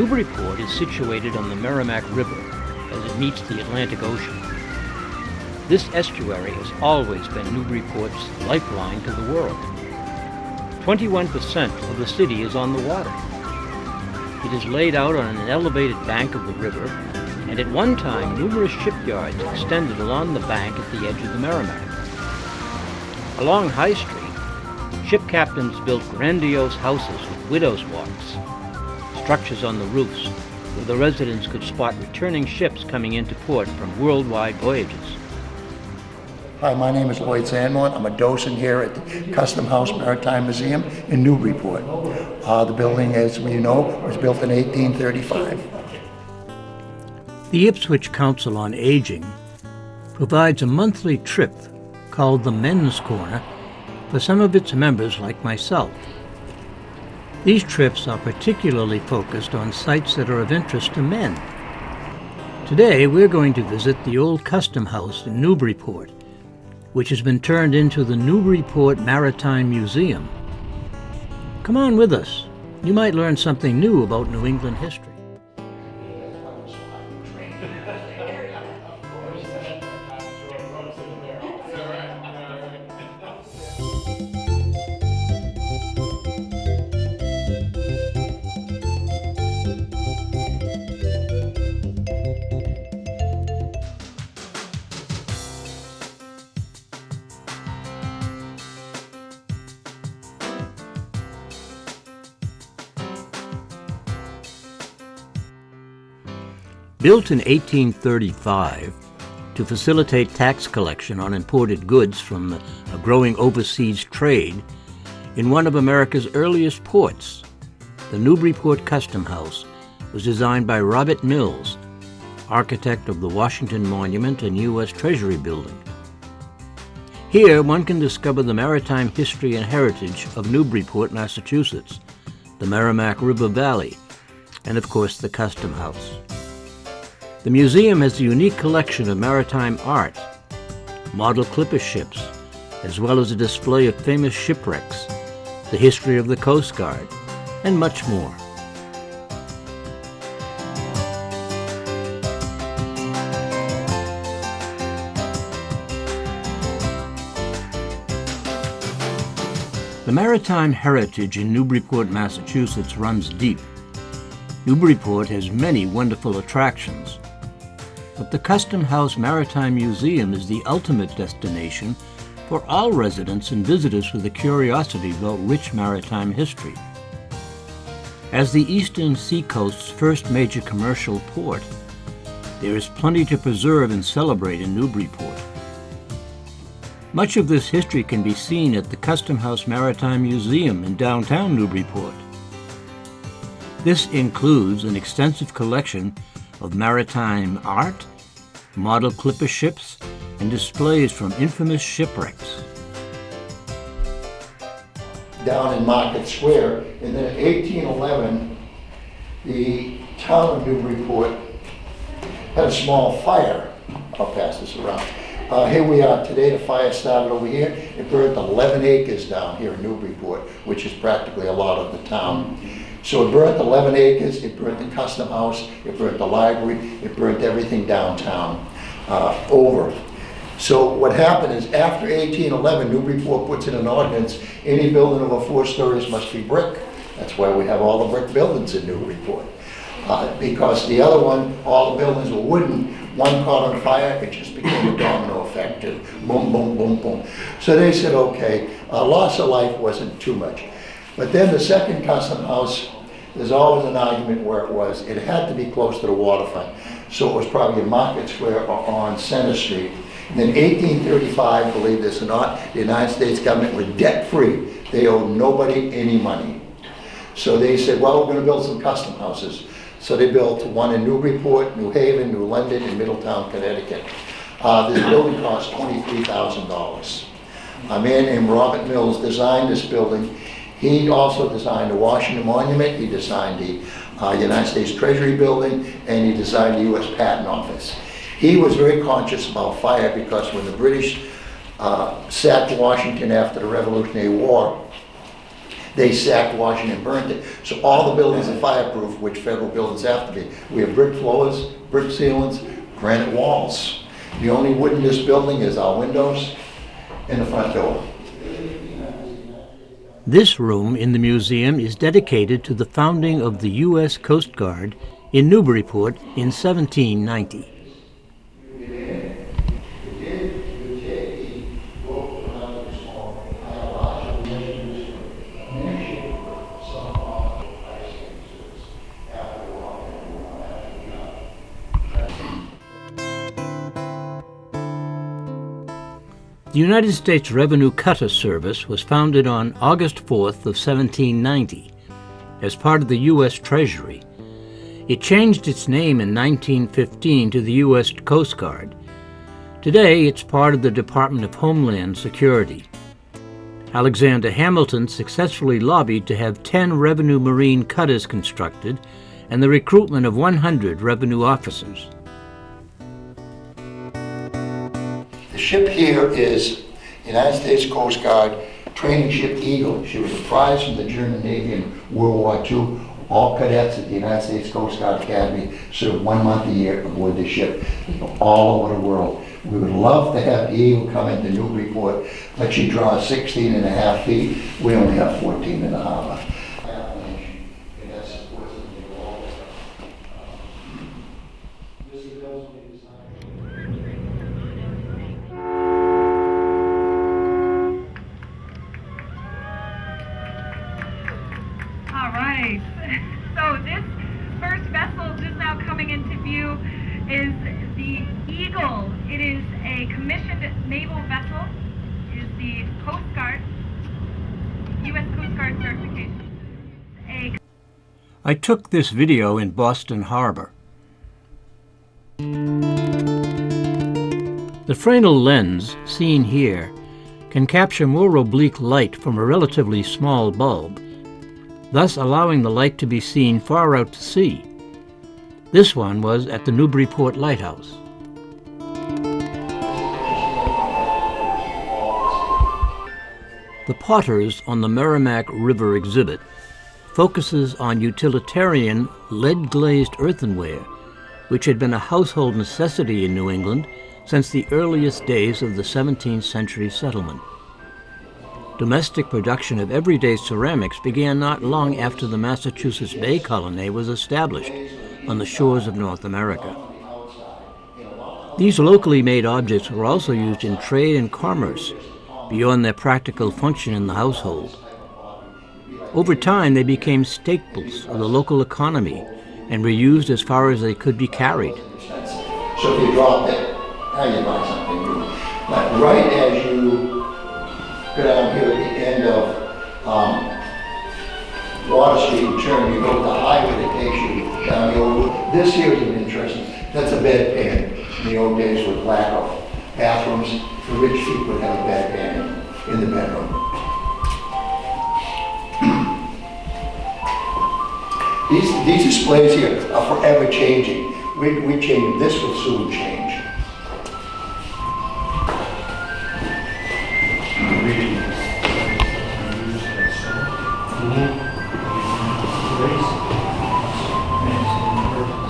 Newburyport is situated on the Merrimack River as it meets the Atlantic Ocean. This estuary has always been Newburyport's lifeline to the world. 21% of the city is on the water. It is laid out on an elevated bank of the river, and at one time numerous shipyards extended along the bank at the edge of the Merrimack. Along High Street, ship captains built grandiose houses with widows' walks, structures on the roofs where the residents could spot returning ships coming into port from worldwide voyages. Hi, my name is Lloyd Sandmore. I'm a docent here at the Custom House Maritime Museum in Newburyport. The building, as we know, was built in 1835. The Ipswich Council on Aging provides a monthly trip called the Men's Corner for some of its members like myself. These trips are particularly focused on sites that are of interest to men. Today we're going to visit the old Custom House in Newburyport, which has been turned into the Newburyport Maritime Museum. Come on with us. You might learn something new about New England history. Built in 1835 to facilitate tax collection on imported goods from a growing overseas trade in one of America's earliest ports, the Newburyport Custom House was designed by Robert Mills, architect of the Washington Monument and U.S. Treasury Building. Here one can discover the maritime history and heritage of Newburyport, Massachusetts, the Merrimack River Valley, and of course the Custom House. The museum has a unique collection of maritime art, model clipper ships, as well as a display of famous shipwrecks, the history of the Coast Guard, and much more. The maritime heritage in Newburyport, Massachusetts runs deep. Newburyport has many wonderful attractions, but the Custom House Maritime Museum is the ultimate destination for all residents and visitors with a curiosity about rich maritime history. As the eastern seacoast's first major commercial port, there is plenty to preserve and celebrate in Newburyport. Much of this history can be seen at the Custom House Maritime Museum in downtown Newburyport. This includes an extensive collection of maritime art, model clipper ships, and displays from infamous shipwrecks. Down in Market Square, and then in 1811, the town of Newburyport had a small fire. I'll pass this around. Here we are today. The fire started over here. It burned 11 acres down here in Newburyport, which is practically a lot of the town. So it burnt 11 acres, it burnt the Custom House, it burnt the library, it burnt everything downtown over. So what happened is after 1811, Newburyport puts in an ordinance, any building over 4 stories must be brick. That's why we have all the brick buildings in Newburyport. Because the other one, all the buildings were wooden, one caught on fire, it just became a domino effect, and boom, boom, boom, boom. So they said, okay, loss of life wasn't too much. But then the second Custom House, there's always an argument where it was. It had to be close to the waterfront. So it was probably in Market Square or on Center Street. And in 1835, believe this or not, the United States government was debt-free. They owed nobody any money. So they said, well, we're going to build some custom houses. So they built one in Newburyport, New Haven, New London, and Middletown, Connecticut. This building cost $23,000. A man named Robert Mills designed this building. He also designed the Washington Monument, he designed the United States Treasury Building, and he designed the U.S. Patent Office. He was very conscious about fire because when the British sacked Washington after the Revolutionary War, They sacked Washington and burned it. So all the buildings are fireproof, which federal buildings have to be. We have brick floors, brick ceilings, granite walls. The only wood in this building is our windows and the front door. This room in the museum is dedicated to the founding of the U.S. Coast Guard in Newburyport in 1790. The United States Revenue Cutter Service was founded on August 4th of 1790 as part of the U.S. Treasury. It changed its name in 1915 to the U.S. Coast Guard. Today, it's part of the Department of Homeland Security. Alexander Hamilton successfully lobbied to have 10 revenue marine cutters constructed and the recruitment of 100 revenue officers. The ship here is United States Coast Guard training ship Eagle. She was a prize from the German Navy in World War II. All cadets at the United States Coast Guard Academy serve 1 month a year aboard the ship all over the world. We would love to have the Eagle come into Newburyport, but she draws 16 and a half feet. We only have 14 in the harbor. All right, so this first vessel just now coming into view is the Eagle. It is a commissioned naval vessel. It is the Coast Guard, U.S. Coast Guard certification. I took this video in Boston Harbor. The Fresnel lens, seen here, can capture more oblique light from a relatively small bulb, thus allowing the light to be seen far out to sea. This one was at the Newburyport Lighthouse. The Potters on the Merrimack River exhibit focuses on utilitarian lead-glazed earthenware, which had been a household necessity in New England since the earliest days of the 17th century settlement. Domestic production of everyday ceramics began not long after the Massachusetts Bay Colony was established on the shores of North America. These locally made objects were also used in trade and commerce beyond their practical function in the household. Over time, they became staples of the local economy and were used as far as they could be carried. So if you drop it, now you buy something new. But right as you go down here at the end of Water Street and turn, you go to the highway that takes you down the old. This here is an interesting. That's a bedpan. In the old days with lacquer bathrooms, the rich people would have a bedpan in the bedroom. These displays here are forever changing. We change. This will soon change.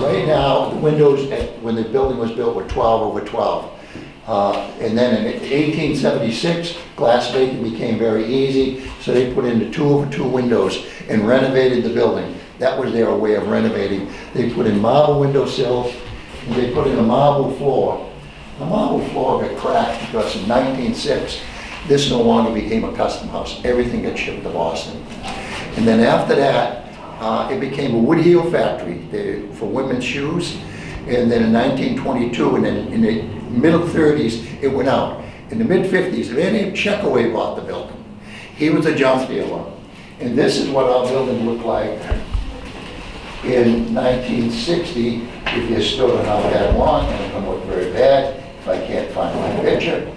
Right now, the windows, when the building was built, were 12 over 12. And then in 1876, glass making became very easy, so they put in the 2 over 2 windows and renovated the building. That was their way of renovating. They put in marble windowsills, and they put in a marble floor. The marble floor got cracked because in 1906, this no longer became a custom house. Everything got shipped to Boston. And then after that, it became a wood heel factory for women's shoes. And then in 1922, and then in the middle 30s, it went out. In the mid 50s, a man named Checkaway bought the building. He was a junk dealer. And this is what our building looked like in 1960. If you still don't know that long, and it's going to look very bad if I can't find my picture.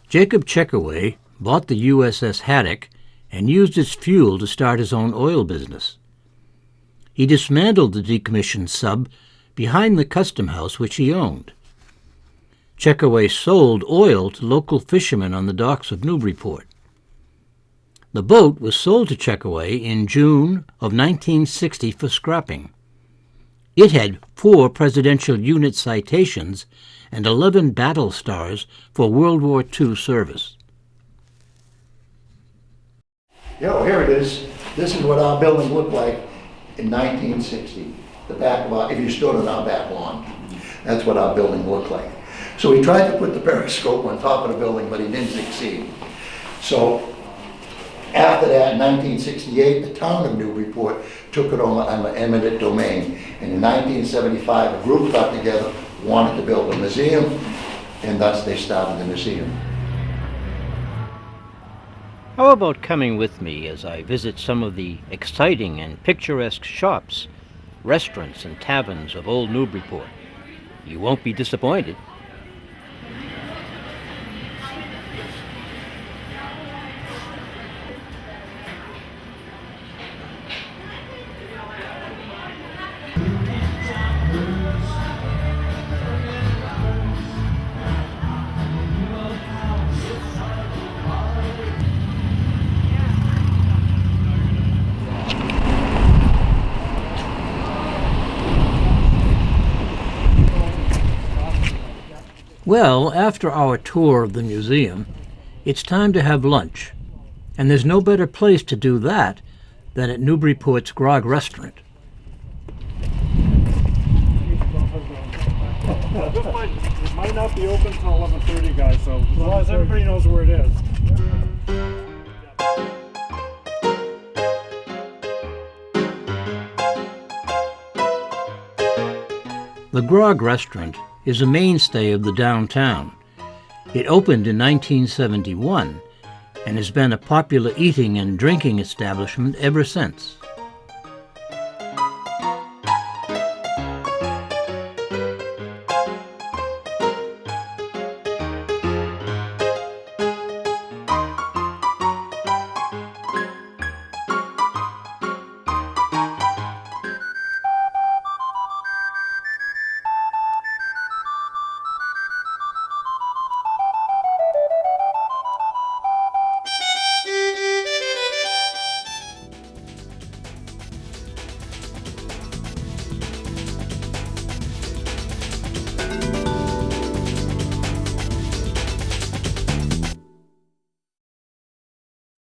Jacob Checkaway bought the USS Haddock and used its fuel to start his own oil business. He dismantled the decommissioned sub behind the custom house which he owned. Checkaway sold oil to local fishermen on the docks of Newburyport. The boat was sold to Checkaway in June of 1960 for scrapping. It had 4 presidential unit citations and 11 battle stars for World War II service. Here it is. This is what our building looked like in 1960. The back of our, if you stood on our back lawn, that's what our building looked like. So he tried to put the periscope on top of the building, but he didn't succeed. So after that, in 1968, the town of Newburyport took it on an eminent domain. And in 1975, a group got together, wanted to build a museum, and thus they started the museum. How about coming with me as I visit some of the exciting and picturesque shops, restaurants, and taverns of old Newburyport? You won't be disappointed. Well, after our tour of the museum, it's time to have lunch. And there's no better place to do that than at Newburyport's Grog Restaurant. It might not be open till 11:30, guys, so as long as everybody knows where it is. The Grog Restaurant is a mainstay of the downtown. It opened in 1971 and has been a popular eating and drinking establishment ever since.